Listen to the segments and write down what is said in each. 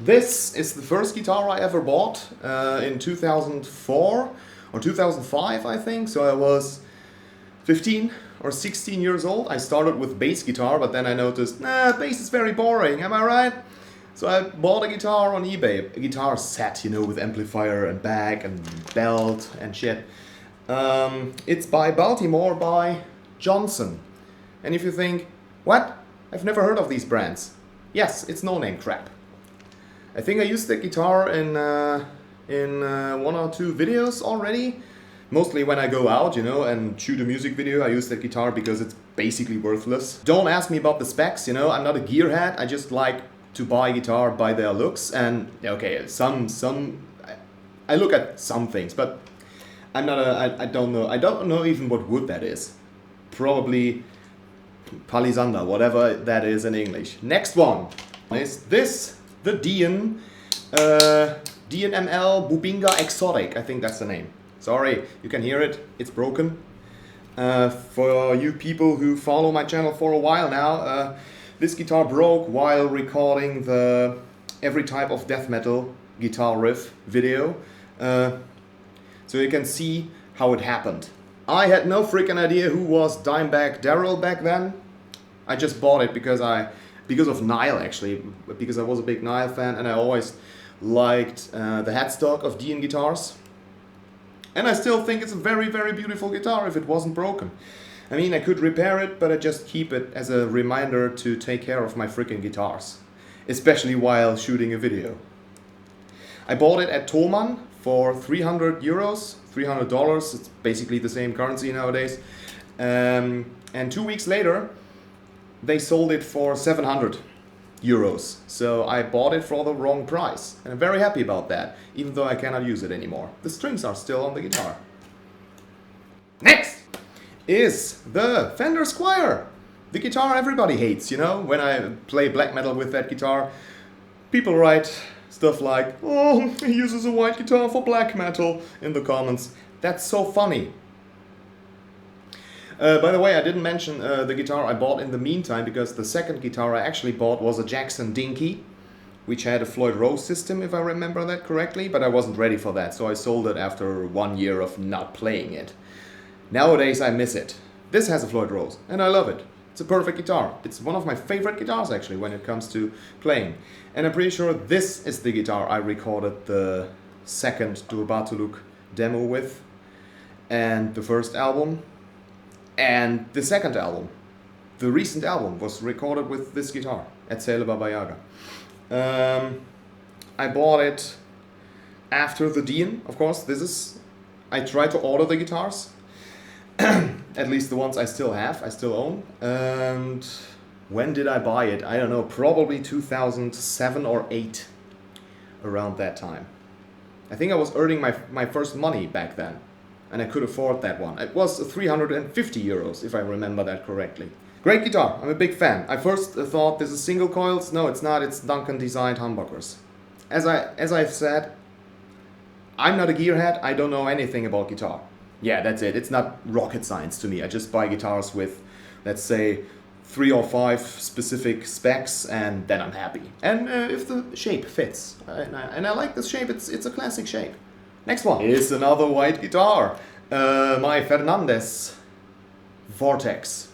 This is the first guitar I ever bought in 2004 or 2005, I think. So I was 15 or 16 years old. I started with bass guitar, but then I noticed, nah, bass is very boring, am I right? So I bought a guitar on eBay, a guitar set, you know, with amplifier and back and belt and shit. It's by Baltimore by Johnson. And if you think, what? I've never heard of these brands. Yes, it's no-name crap. I think I used the guitar in one or two videos already. Mostly when I go out, you know, and shoot a music video, I use that guitar because it's basically worthless. Don't ask me about the specs, you know, I'm not a gearhead. I just like to buy guitar by their looks, and okay, I look at some things, but I'm not I don't know even what wood that is. Probably palisander, whatever that is in English. Next one is this, the DN DNML Bubinga Exotic. I think that's the name. Sorry, you can hear it. It's broken. For you people who follow my channel for a while now, this guitar broke while recording the Every Type of Death Metal guitar riff video. So you can see how it happened. I had no freaking idea who was Dimebag Darrell back then. I just bought it because of Nile, actually, because I was a big Nile fan and I always liked the headstock of DN guitars. And I still think it's a very, very beautiful guitar if it wasn't broken. I mean, I could repair it, but I just keep it as a reminder to take care of my freaking guitars. Especially while shooting a video. I bought it at Thomann for 300 euros, $300. It's basically the same currency nowadays. And 2 weeks later, they sold it for 700 euros. So I bought it for the wrong price. And I'm very happy about that, even though I cannot use it anymore. The strings are still on the guitar. Next is the Fender Squire. The guitar everybody hates, you know? When I play black metal with that guitar, people write stuff like, oh, he uses a white guitar for black metal in the comments. That's so funny. By the way, I didn't mention the guitar I bought in the meantime, because the second guitar I actually bought was a Jackson Dinky, which had a Floyd Rose system, if I remember that correctly, but I wasn't ready for that, so I sold it after 1 year of not playing it. Nowadays I miss it. This has a Floyd Rose, and I love it. It's a perfect guitar. It's one of my favorite guitars, actually, when it comes to playing. And I'm pretty sure this is the guitar I recorded the second DURBATULUK demo with, and the first album. And the second album, the recent album, was recorded with this guitar at Sale Baba Yaga. I bought it after the DN, of course. I tried to order the guitars, at least the ones I still have, I still own. And when did I buy it? I don't know, probably 2007 or 8, around that time. I think I was earning my first money back then. And I could afford that one. It was 350 euros, if I remember that correctly. Great guitar, I'm a big fan. I first thought this is single coils. No, it's not, it's Duncan designed humbuckers. As I've said, I'm not a gearhead, I don't know anything about guitar. Yeah, that's it, it's not rocket science to me. I just buy guitars with, let's say, 3 or 5 specific specs, and then I'm happy. And if the shape fits, and I like this shape, it's a classic shape. Next one is another white guitar, my Fernandez Vortex.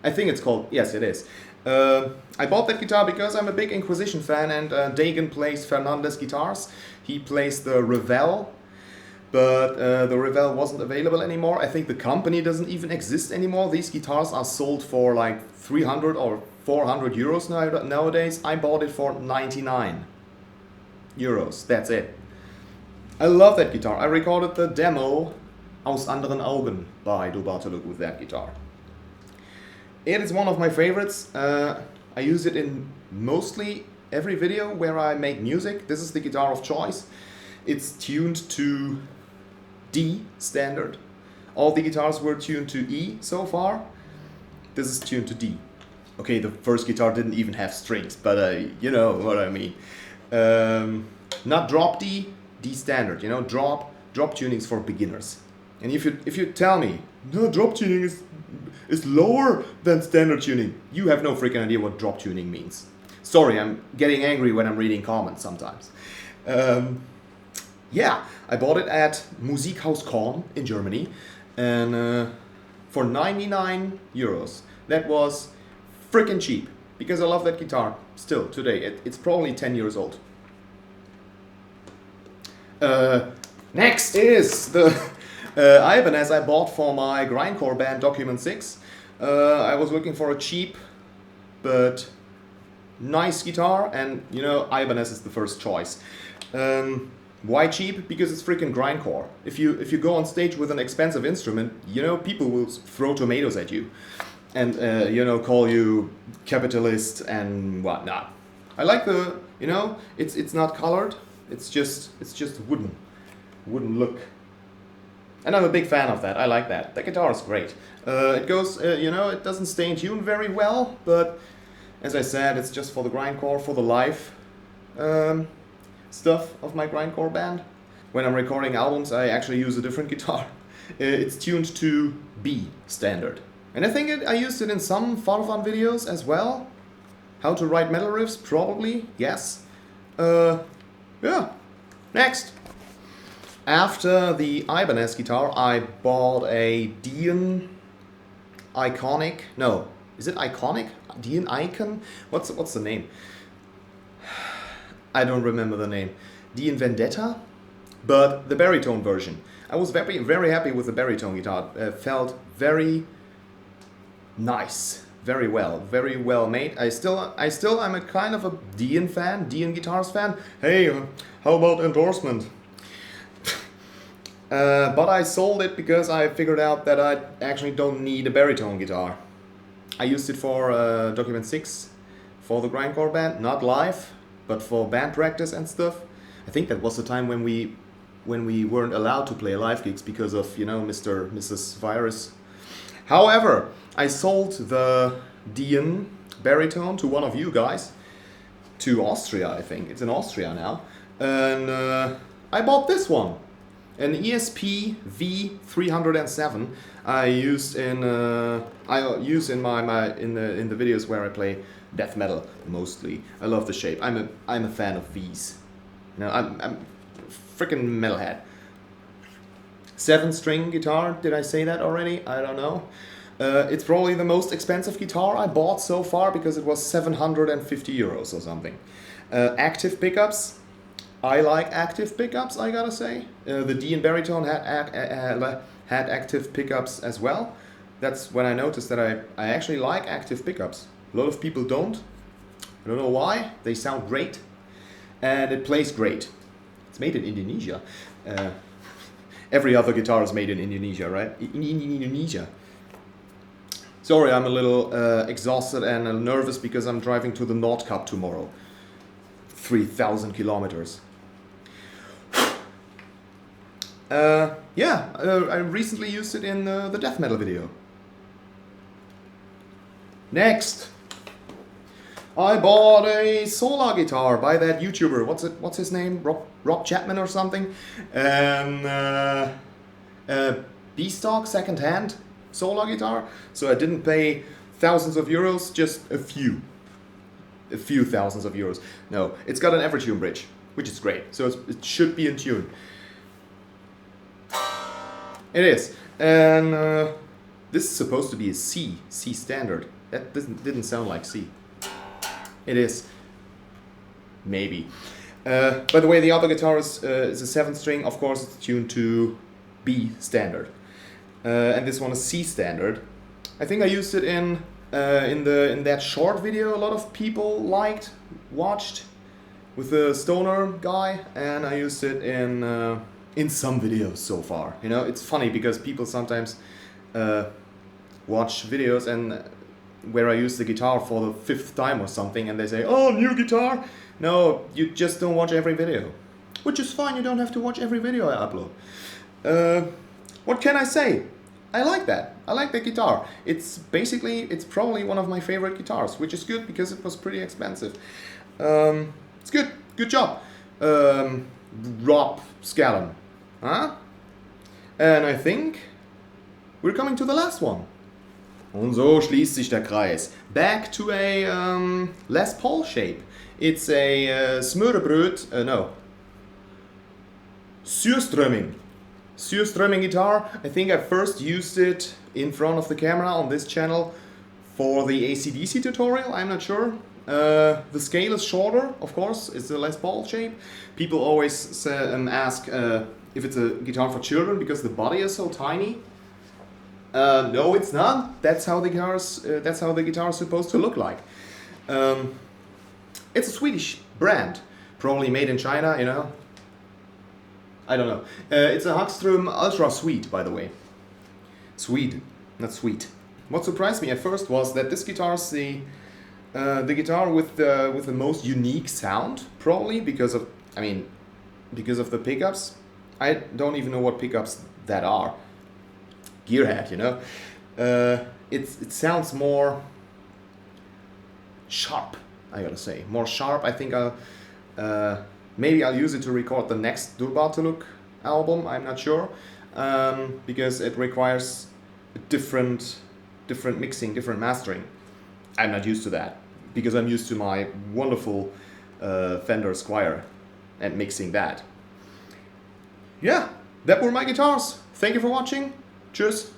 I think it's called, yes it is. I bought that guitar because I'm a big Inquisition fan, and Dagan plays Fernandez guitars. He plays the Revell, but the Revell wasn't available anymore. I think the company doesn't even exist anymore. These guitars are sold for like 300 or 400 euros nowadays. I bought it for 99 euros, that's it. I love that guitar. I recorded the demo Aus anderen Augen by DURBATULUK with that guitar. It is one of my favorites. I use it in mostly every video where I make music. This is the guitar of choice. It's tuned to D standard. All the guitars were tuned to E so far. This is tuned to D. Okay, the first guitar didn't even have strings, but you know what I mean. Not drop D, D standard, you know, drop tunings for beginners. And if you tell me, no, drop tuning is lower than standard tuning, you have no freaking idea what drop tuning means. Sorry, I'm getting angry when I'm reading comments sometimes. Yeah, I bought it at Musikhaus Korn in Germany, and for 99 euros. That was freaking cheap, because I love that guitar still today. It's probably 10 years old. Next is the Ibanez I bought for my grindcore band Document 6. I was looking for a cheap but nice guitar, and you know, Ibanez is the first choice. Why cheap? Because it's freaking grindcore. If you go on stage with an expensive instrument, you know, people will throw tomatoes at you, and you know, call you capitalist and whatnot. I like the, you know, it's not colored. It's just wooden look, and I'm a big fan of that. I like that. The guitar is great. It goes, you know, it doesn't stay in tune very well, but as I said, it's just for the grindcore, for the live stuff of my grindcore band. When I'm recording albums, I actually use a different guitar. It's tuned to B standard, and I think I used it in some Farvann videos as well. How to write metal riffs, probably, yes. Yeah. Next. After the Ibanez guitar, I bought a Dean Iconic. No, is it Iconic? Dean Icon? What's the name? I don't remember the name. Dean Vendetta, but the baritone version. I was very happy with the baritone guitar. Felt very nice, very well made. I still am a kind of a Dean fan, Dean guitars fan. Hey, how about endorsement? But I sold it because I figured out that I actually don't need a baritone guitar. I used it for Document 6 for the grindcore band, not live, but for band practice and stuff. I think that was the time when we weren't allowed to play live gigs because of, you know, Mrs. Virus. However, I sold the Dean baritone to one of you guys, to Austria, I think. It's in Austria now. And I bought this one. An ESP V307 I use in the videos where I play death metal mostly. I love the shape. I'm a fan of V's. You know, I'm freaking metalhead. 7-string guitar. Did I say that already? I don't know. It's probably the most expensive guitar I bought so far because it was 750 euros or something. Active pickups. I like active pickups, I gotta say. The Dean baritone had active pickups as well. That's when I noticed that I actually like active pickups. A lot of people don't. I don't know why. They sound great. And it plays great. It's made in Indonesia. Every other guitar is made in Indonesia, right? In Indonesia. Sorry, I'm a little exhausted and nervous because I'm driving to the Nord Cup tomorrow. 3,000 kilometers. Yeah, I recently used it in the death metal video. Next, I bought a Solar guitar by that YouTuber. What's his name? Rob Chapman or something. And B-stock second-hand Solar guitar. So I didn't pay thousands of euros, just a few thousands of euros. No, it's got an Evertune bridge, which is great. So it should be in tune. It is, and this is supposed to be a C standard. That didn't sound like C. It is, maybe. By the way, the other guitar is a 7-string. Of course, it's tuned to B standard, and this one is C standard. I think I used it in that short video a lot of people watched with the stoner guy, and I used it in some videos so far. You know, it's funny because people sometimes watch videos and where I use the guitar for the 5th time or something, and they say, "Oh, new guitar." No, you just don't watch every video, which is fine. You don't have to watch every video I upload. What can I say? I like that. I like the guitar. It's probably one of my favorite guitars, which is good because it was pretty expensive. It's good. Good job, Rob Scallon. Huh? And I think we're coming to the last one. Und so schließt sich der Kreis. Back to a Les Paul shape. It's a Smørrebrød, no, Surströmming guitar. I think I first used it in front of the camera on this channel for the AC/DC tutorial, I'm not sure. The scale is shorter, of course, it's a Les Paul shape. People always ask if it's a guitar for children because the body is so tiny. No, it's not. That's how the guitar is supposed to look like. It's a Swedish brand, probably made in China, you know. I don't know. It's a Hagström Ultra Sweet, by the way. Swede, not sweet. What surprised me at first was that this guitar is the guitar with the most unique sound, probably because of the pickups. I don't even know what pickups that are. Gearhead, you know. It sounds more sharp, I gotta say. More sharp. I think maybe I'll use it to record the next DURBATULUK album, I'm not sure. Because it requires different mixing, different mastering. I'm not used to that, because I'm used to my wonderful Fender Squire and mixing that. Yeah, that were my guitars. Thank you for watching. Tschüss.